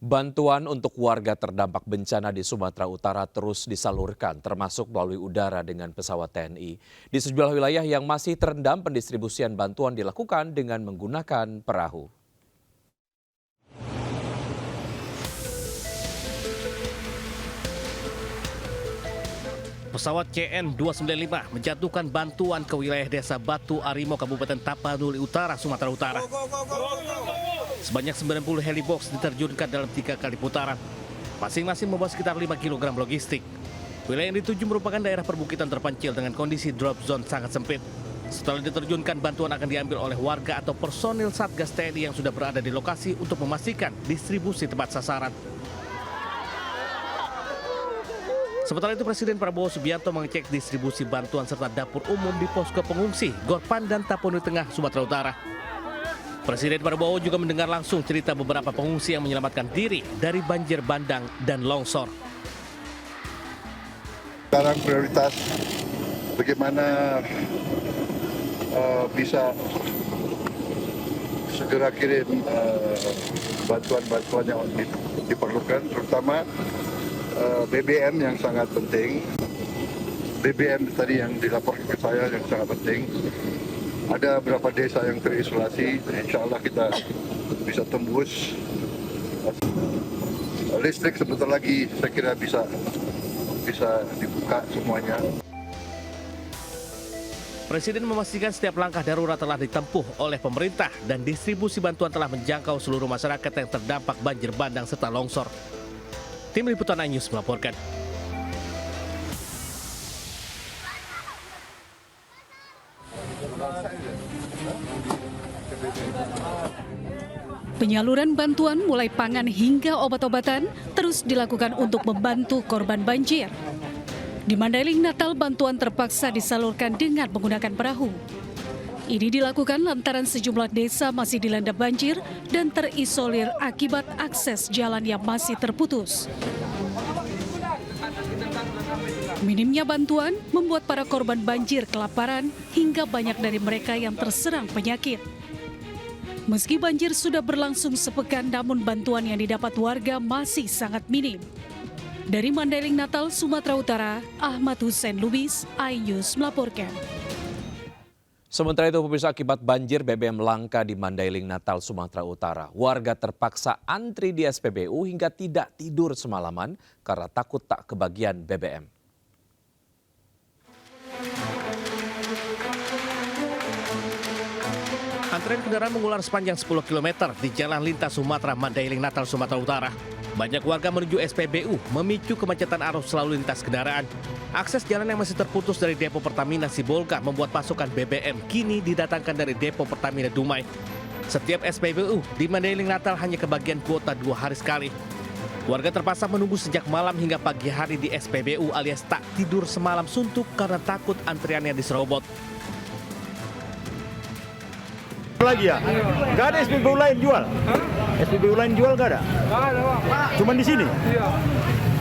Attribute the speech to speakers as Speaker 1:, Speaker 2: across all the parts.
Speaker 1: Bantuan untuk warga terdampak bencana di Sumatera Utara terus disalurkan, termasuk melalui udara dengan pesawat TNI. Di sejumlah wilayah yang masih terendam, pendistribusian bantuan dilakukan dengan menggunakan perahu.
Speaker 2: Pesawat CN-295 menjatuhkan bantuan ke wilayah desa Batu Arimo, Kabupaten Tapanuli Utara, Sumatera Utara. Sebanyak 90 helibox diterjunkan dalam 3 kali putaran. Masing-masing membawa sekitar 5 kg logistik. Wilayah yang dituju merupakan daerah perbukitan terpencil dengan kondisi drop zone sangat sempit. Setelah diterjunkan, bantuan akan diambil oleh warga atau personil Satgas TNI yang sudah berada di lokasi untuk memastikan distribusi tepat sasaran. Sementara itu, Presiden Prabowo Subianto mengecek distribusi bantuan serta dapur umum di posko pengungsi Gorpan dan Tapanuli Tengah, Sumatera Utara. Presiden Prabowo juga mendengar langsung cerita beberapa pengungsi yang menyelamatkan diri dari banjir bandang dan longsor.
Speaker 3: Sekarang prioritas bagaimana bisa segera kirim bantuan-bantuan yang diperlukan, terutama BBM yang sangat penting. BBM tadi yang dilaporkan ke saya yang sangat penting. Ada beberapa desa yang terisolasi, insya Allah kita bisa tembus. Listrik sebentar lagi saya kira bisa dibuka semuanya.
Speaker 2: Presiden memastikan setiap langkah darurat telah ditempuh oleh pemerintah dan distribusi bantuan telah menjangkau seluruh masyarakat yang terdampak banjir bandang serta longsor. Tim Liputan iNews melaporkan.
Speaker 4: Penyaluran bantuan mulai pangan hingga obat-obatan terus dilakukan untuk membantu korban banjir. Di Mandailing, Natal, bantuan terpaksa disalurkan dengan menggunakan perahu. Ini dilakukan lantaran sejumlah desa masih dilanda banjir dan terisolir akibat akses jalan yang masih terputus. Minimnya bantuan membuat para korban banjir kelaparan hingga banyak dari mereka yang terserang penyakit. Meski banjir sudah berlangsung sepekan, namun bantuan yang didapat warga masih sangat minim. Dari Mandailing, Natal, Sumatera Utara, Ahmad Hussein Lubis, iNews melaporkan.
Speaker 1: Sementara itu, pemirsa, akibat banjir BBM langka di Mandailing, Natal, Sumatera Utara, warga terpaksa antri di SPBU hingga tidak tidur semalaman karena takut tak kebagian BBM.
Speaker 2: Antrean kendaraan mengular sepanjang 10 km di Jalan Lintas Sumatera Mandailing, Natal, Sumatera Utara. Banyak warga menuju SPBU memicu kemacetan arus lalu lintas kendaraan. Akses jalan yang masih terputus dari depo Pertamina Sibolga membuat pasokan BBM kini didatangkan dari depo Pertamina Dumai. Setiap SPBU di Mandailing, Natal hanya kebagian kuota 2 hari sekali. Warga terpaksa menunggu sejak malam hingga pagi hari di SPBU alias tak tidur semalam suntuk karena takut antriannya diserobot.
Speaker 5: Lagi ya? Gak ada SPBU lain jual? SPBU lain jual gak ada? Gak ada, Pak. Cuman di sini? Iya.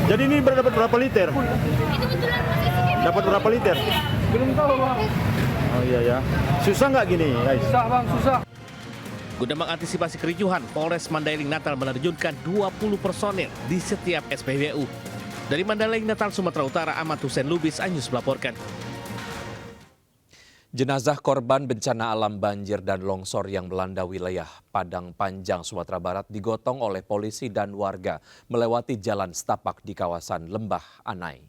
Speaker 5: Jadi ini dapat berapa liter? Dapat berapa liter?
Speaker 6: Belum tahu, Bang.
Speaker 5: Oh iya ya. Susah nggak gini, guys?
Speaker 6: Susah, Bang, susah.
Speaker 2: Guna mengantisipasi kericuhan, Polres Mandailing, Natal menerjunkan 20 personil di setiap SPBU. Dari Mandailing, Natal, Sumatera Utara, Ahmad Hussein Lubis, iNews melaporkan.
Speaker 1: Jenazah korban bencana alam banjir dan longsor yang melanda wilayah Padang Panjang, Sumatera Barat digotong oleh polisi dan warga melewati jalan setapak di kawasan Lembah Anai.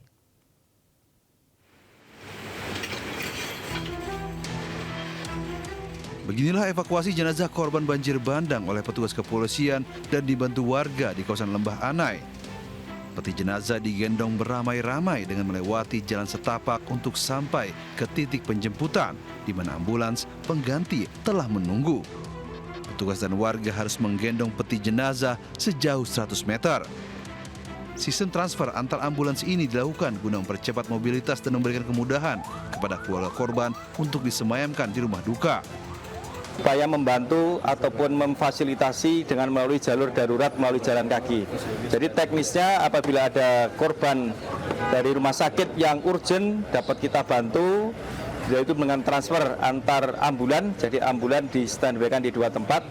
Speaker 7: Beginilah evakuasi jenazah korban banjir bandang oleh petugas kepolisian dan dibantu warga di kawasan Lembah Anai. Peti jenazah digendong beramai-ramai dengan melewati jalan setapak untuk sampai ke titik penjemputan di mana ambulans pengganti telah menunggu. Petugas dan warga harus menggendong peti jenazah sejauh 100 meter. Sistem transfer antar ambulans ini dilakukan guna mempercepat mobilitas dan memberikan kemudahan kepada keluarga korban untuk disemayamkan di rumah duka.
Speaker 8: Upaya membantu ataupun memfasilitasi dengan melalui jalur darurat melalui jalan kaki. Jadi teknisnya apabila ada korban dari rumah sakit yang urgent dapat kita bantu, yaitu dengan transfer antar ambulan. Jadi ambulan di standby-kan di 2 tempat.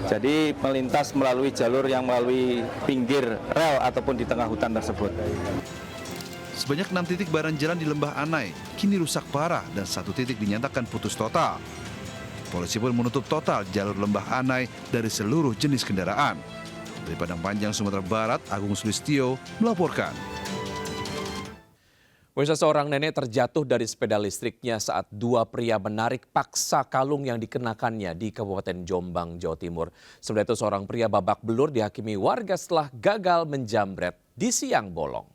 Speaker 8: Jadi melintas melalui jalur yang melalui pinggir rel ataupun di tengah hutan tersebut.
Speaker 7: Sebanyak 6 titik badan jalan di Lembah Anai kini rusak parah dan 1 titik dinyatakan putus total. Polisi pun menutup total jalur Lembah Anai dari seluruh jenis kendaraan. Dari Padang Panjang, Sumatera Barat, Agung Sulistyo melaporkan.
Speaker 1: Seorang nenek terjatuh dari sepeda listriknya saat 2 pria menarik paksa kalung yang dikenakannya di Kabupaten Jombang, Jawa Timur. Sementara itu seorang pria babak belur dihakimi warga setelah gagal menjamret di siang bolong.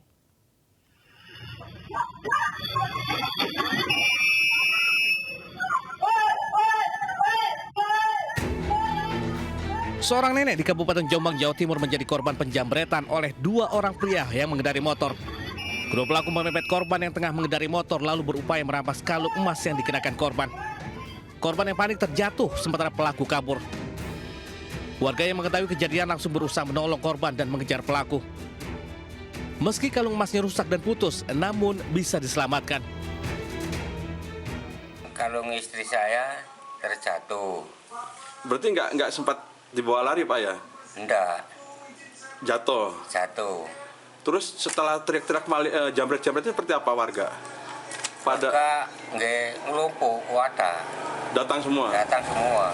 Speaker 2: Seorang nenek di Kabupaten Jombang, Jawa Timur menjadi korban penjamretan oleh 2 orang pria yang mengendari motor. Kedua pelaku memepet korban yang tengah mengendari motor lalu berupaya merampas kalung emas yang dikenakan korban. Korban yang panik terjatuh sementara pelaku kabur. Warga yang mengetahui kejadian langsung berusaha menolong korban dan mengejar pelaku. Meski kalung emasnya rusak dan putus, namun bisa diselamatkan.
Speaker 9: Kalung istri saya terjatuh.
Speaker 10: Berarti nggak sempat dibawa lari, Pak, ya?
Speaker 9: Enggak.
Speaker 10: Jatuh. Terus setelah teriak-teriak jambret-jambretnya seperti apa warga?
Speaker 9: Warga nggak ngelumpuh, wadah.
Speaker 10: Datang semua?
Speaker 9: Datang semua.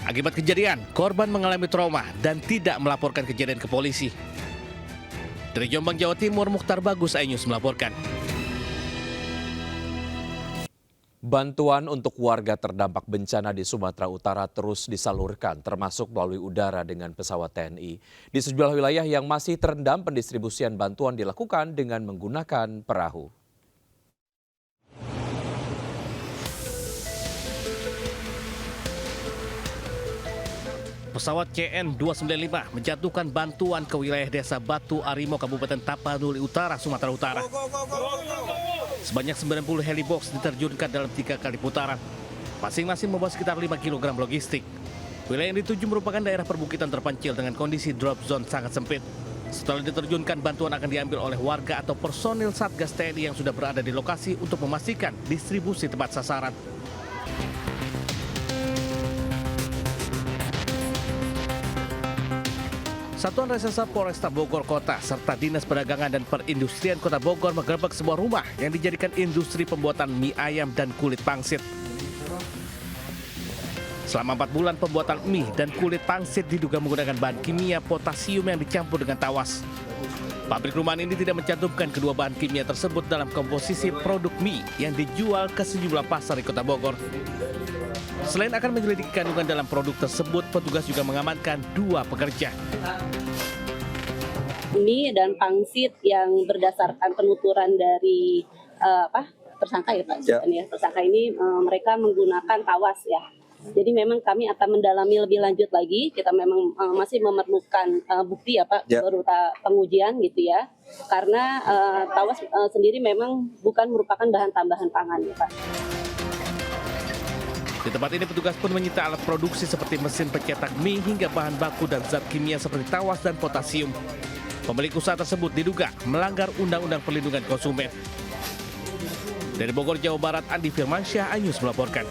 Speaker 2: Akibat kejadian, korban mengalami trauma dan tidak melaporkan kejadian ke polisi. Dari Jombang, Jawa Timur, Mukhtar Bagus, iNews melaporkan.
Speaker 1: Bantuan untuk warga terdampak bencana di Sumatera Utara terus disalurkan, termasuk melalui udara dengan pesawat TNI. Di sejumlah wilayah yang masih terendam, pendistribusian bantuan dilakukan dengan menggunakan perahu.
Speaker 2: Pesawat CN-295 menjatuhkan bantuan ke wilayah desa Batu Arimo, Kabupaten Tapanuli Utara, Sumatera Utara. Sebanyak 90 helibox diterjunkan dalam 3 kali putaran. Masing-masing membawa sekitar 5 kg logistik. Wilayah yang dituju merupakan daerah perbukitan terpencil dengan kondisi drop zone sangat sempit. Setelah diterjunkan, bantuan akan diambil oleh warga atau personil Satgas TNI yang sudah berada di lokasi untuk memastikan distribusi tepat sasaran. Satuan Reserse Polresta Bogor Kota serta Dinas Perdagangan dan Perindustrian Kota Bogor menggerebek sebuah rumah yang dijadikan industri pembuatan mie ayam dan kulit pangsit. Selama 4 bulan pembuatan mie dan kulit pangsit diduga menggunakan bahan kimia potasium yang dicampur dengan tawas. Pabrik rumahan ini tidak mencantumkan kedua bahan kimia tersebut dalam komposisi produk mie yang dijual ke sejumlah pasar di Kota Bogor. Selain akan menyelidiki kandungan dalam produk tersebut, petugas juga mengamankan 2 pekerja.
Speaker 11: Mie dan pangsit yang berdasarkan penuturan dari tersangka ya Pak. Ya. Tersangka ini mereka menggunakan tawas ya. Jadi memang kami akan mendalami lebih lanjut lagi. Kita memang masih memerlukan bukti ya Pak, berupa pengujian gitu ya. Karena tawas sendiri memang bukan merupakan bahan tambahan pangan ya Pak.
Speaker 2: Di tempat ini petugas pun menyita alat produksi seperti mesin pencetak mie hingga bahan baku dan zat kimia seperti tawas dan potasium. Pemilik usaha tersebut diduga melanggar Undang-Undang Perlindungan Konsumen. Dari Bogor, Jawa Barat, Andi Firmansyah, iNews melaporkan.